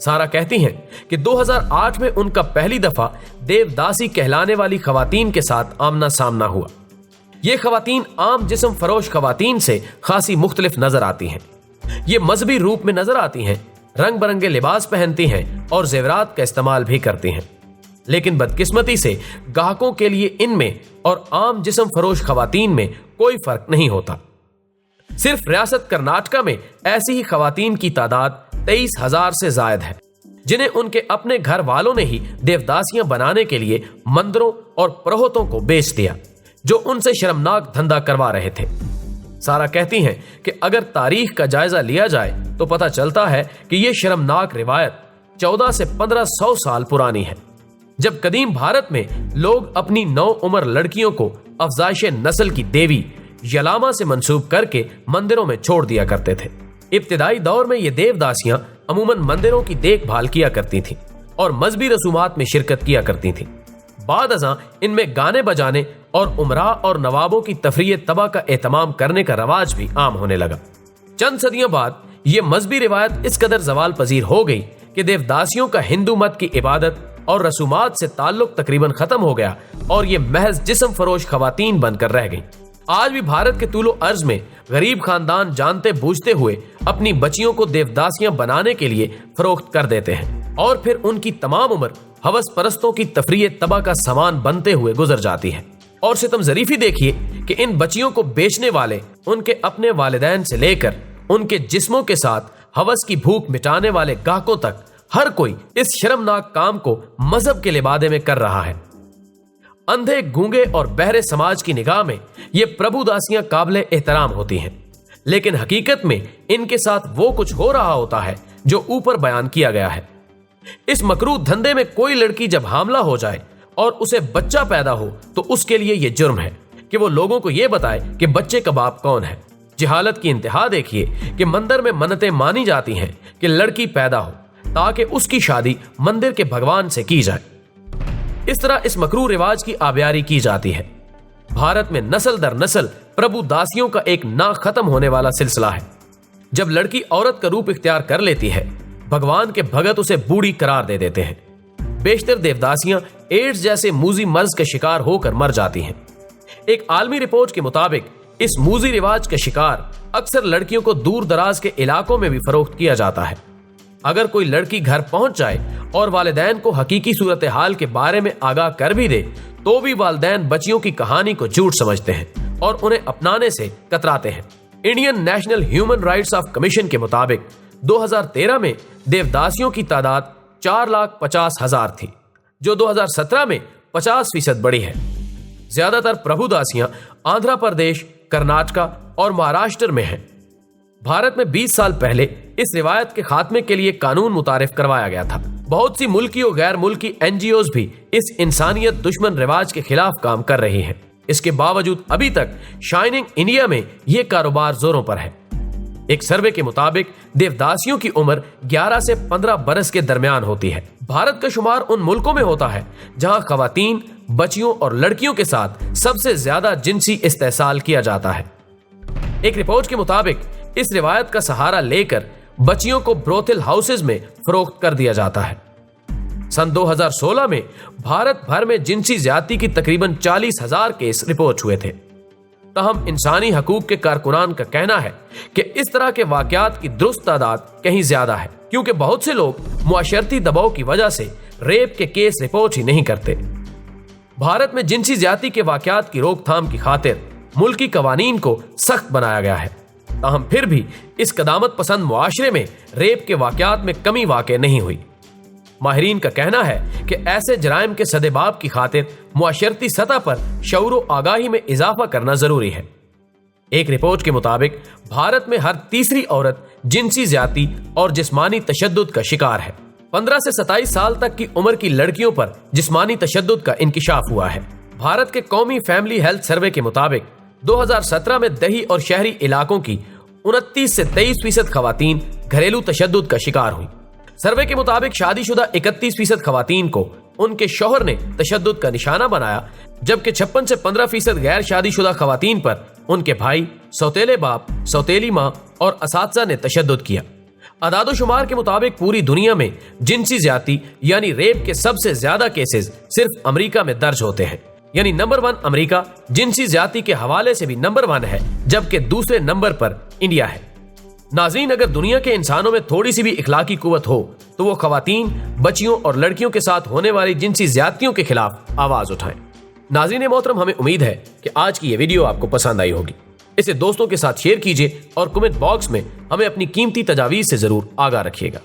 سارا کہتی ہیں کہ 2008 میں ان کا پہلی دفعہ دیوداسی کہلانے والی خواتین کے ساتھ آمنا سامنا ہوا۔ یہ خواتین عام جسم فروش خواتین سے خاصی مختلف نظر آتی ہیں۔ یہ مذہبی روپ میں نظر آتی ہیں، رنگ برنگے لباس پہنتی ہیں اور زیورات کا استعمال بھی کرتی ہیں، لیکن بدقسمتی سے گاہکوں کے لیے ان میں اور عام جسم فروش خواتین میں کوئی فرق نہیں ہوتا۔ صرف ریاست کرناٹکا میں ایسی ہی خواتین کی تعداد 23,000 سے زائد ہے، جنہیں ان کے اپنے گھر والوں نے ہی دیوداسیاں بنانے کے لیے مندروں اور پروہتوں کو بیچ دیا، جو ان سے شرمناک دھندا کروا رہے تھے۔ سارا کہتی ہیں کہ اگر تاریخ کا جائزہ لیا جائے تو پتہ چلتا ہے کہ یہ شرمناک روایت 14 سے 1500 سال پرانی ہے، جب قدیم بھارت میں لوگ اپنی نو عمر لڑکیوں کو افزائش نسل کی دیوی یلاما سے منسوب کر کے مندروں میں چھوڑ دیا کرتے تھے۔ ابتدائی دور میں یہ دیوداسیاں عموماً مندروں کی دیکھ بھال کیا کرتی تھیں اور مذہبی رسومات میں شرکت کیا کرتی تھیں۔ بعد ازاں ان میں گانے بجانے اور امراء اور نوابوں کی تفریح طبع کا اہتمام کرنے کا رواج بھی عام ہونے لگا۔ چند صدیوں بعد یہ مذہبی روایت اس قدر زوال پذیر ہو گئی کہ دیوداسیوں کا ہندو مت کی عبادت اور رسومات سے تعلق تقریباً ختم ہو گیا اور یہ محض جسم فروش خواتین بن کر رہ گئیں۔ آج بھی بھارت کے طول و عرض میں غریب خاندان جانتے بوجھتے ہوئے اپنی بچیوں کو دیوداسیاں بنانے کے لیے فروخت کر دیتے ہیں اور پھر ان کی تمام عمر ہوس پرستوں کی تفریح طبع کا سامان بنتے ہوئے گزر جاتی ہے۔ اور ستم ظریفی دیکھیے کہ ان بچیوں کو بیچنے والے ان کے اپنے والدین سے لے کر ان کے جسموں کے ساتھ ہوس کی بھوک مٹانے والے گاہکوں تک ہر کوئی اس شرمناک کام کو مذہب کے لبادے میں کر رہا ہے۔ اندھے، گونگے اور بہرے سماج کی نگاہ میں یہ پربھو داسیاں قابل احترام ہوتی ہیں، لیکن حقیقت میں ان کے ساتھ وہ کچھ ہو رہا ہوتا ہے جو اوپر بیان کیا گیا ہے۔ اس مکروہ دھندے میں کوئی لڑکی جب حاملہ ہو جائے اور اسے بچہ پیدا ہو تو اس کے لیے یہ جرم ہے کہ وہ لوگوں کو یہ بتائے کہ بچے کا باپ کون ہے۔ جہالت کی انتہا دیکھیے کہ مندر میں منتیں مانی جاتی ہیں کہ لڑکی پیدا ہو تاکہ اس کی شادی مندر کے بھگوان سے کی جائے۔ اس طرح اس مکروہ رواج کی آبیاری کی جاتی ہے۔ بھارت میں نسل در نسل پربھو داسیوں کا ایک نہ ختم ہونے والا سلسلہ ہے۔ جب لڑکی عورت کا روپ اختیار کر لیتی ہے، بھگوان کے بھگت اسے بوڑھی قرار دے دیتے ہیں۔ بیشتر دیوداسیاں ایڈز جیسے موذی مرض کا شکار ہو کر مر جاتی ہیں۔ ایک عالمی رپورٹ کے مطابق اس موذی رواج کا شکار اکثر لڑکیوں کو دور دراز کے علاقوں میں بھی فروخت کیا جاتا ہے۔ اگر کوئی لڑکی گھر پہنچ جائے اور والدین کو حقیقی صورتحال کے بارے میں آگاہ کر بھی دے تو بھی والدین بچیوں کی کہانی کو جھوٹ سمجھتے ہیں اور انہیں اپنانے سے کتراتے ہیں۔ Indian national human rights of commission کے مطابق 2013 میں دیوداسیوں کی تعداد 4,50,000 تھی، جو 2017 میں 50% بڑھی ہے۔ زیادہ تر پربھو داسیاں آندھرا پردیش، کرناٹکا اور مہاراشٹر میں ہیں۔ بھارت میں 20 سال پہلے اس روایت کے خاتمے کے لیے قانون متعارف کروایا گیا تھا۔ بہت سی ملکی اور غیر ملکی NGOs بھی اس انسانیت دشمن رواج کے خلاف کام کر رہی ہیں۔ اس کے باوجود ابھی تک شائننگ انڈیا میں یہ کاروبار زوروں پر ہے۔ ایک سروے کے مطابق دیوداسیوں کی عمر 11 سے 15 برس کے درمیان ہوتی ہے۔ بھارت کا شمار ان ملکوں میں ہوتا ہے جہاں خواتین، بچیوں اور لڑکیوں کے ساتھ سب سے زیادہ جنسی استحصال کیا جاتا ہے۔ ایک رپورٹ کے مطابق اس روایت کا سہارا لے کر بچیوں کو بروتھل ہاؤسز میں فروخت کر دیا جاتا ہے۔ سن 2016 میں بھارت بھر میں جنسی زیادتی کی تقریباً 40,000 کیس رپورٹ ہوئے تھے۔ تاہم انسانی حقوق کے کارکنان کا کہنا ہے کہ اس طرح کے واقعات کی درست تعداد کہیں زیادہ ہے، کیونکہ بہت سے لوگ معاشرتی دباؤ کی وجہ سے ریپ کے کیس رپورٹ ہی نہیں کرتے۔ بھارت میں جنسی زیادتی کے واقعات کی روک تھام کی خاطر ملکی قوانین کو سخت بنایا گیا ہے، تاہم پھر بھی اس قدامت پسند معاشرے میں ریپ کے واقعات میں کمی واقع نہیں ہوئی۔ ماہرین کا کہنا ہے کہ ایسے جرائم کے سدباب کی خاطر معاشرتی سطح پر شعور و آگاہی میں اضافہ کرنا ضروری ہے۔ ایک رپورٹ کے مطابق بھارت میں ہر تیسری عورت جنسی زیادتی اور جسمانی تشدد کا شکار ہے۔ 15 سے 27 سال تک کی عمر کی لڑکیوں پر جسمانی تشدد کا انکشاف ہوا ہے۔ بھارت کے قومی فیملی ہیلتھ سروے کے مطابق 2017 میں دیہی اور شہری علاقوں کی 29 سے 23% خواتین گھریلو تشدد کا شکار ہوئی۔ سروے کے مطابق شادی شدہ 31% خواتین کو ان کے شوہر نے تشدد کا نشانہ بنایا، جبکہ 56 سے 15% غیر شادی شدہ خواتین پر ان کے بھائی، سوتیلے باپ، سوتیلی ماں اور اساتذہ نے تشدد کیا۔ اعداد و شمار کے مطابق پوری دنیا میں جنسی زیادتی یعنی ریپ کے سب سے زیادہ کیسز صرف امریکہ میں درج ہوتے ہیں، یعنی نمبر 1 امریکہ جنسی زیادتی کے حوالے سے بھی نمبر 1 ہے، جبکہ دوسرے نمبر پر انڈیا ہے۔ ناظرین، اگر دنیا کے انسانوں میں تھوڑی سی بھی اخلاقی قوت ہو تو وہ خواتین، بچیوں اور لڑکیوں کے ساتھ ہونے والی جنسی زیادتیوں کے خلاف آواز اٹھائیں۔ ناظرین محترم، ہمیں امید ہے کہ آج کی یہ ویڈیو آپ کو پسند آئی ہوگی۔ اسے دوستوں کے ساتھ شیئر کیجیے اور کمنٹ باکس میں ہمیں اپنی قیمتی تجاویز سے ضرور آگاہ رکھیے گا۔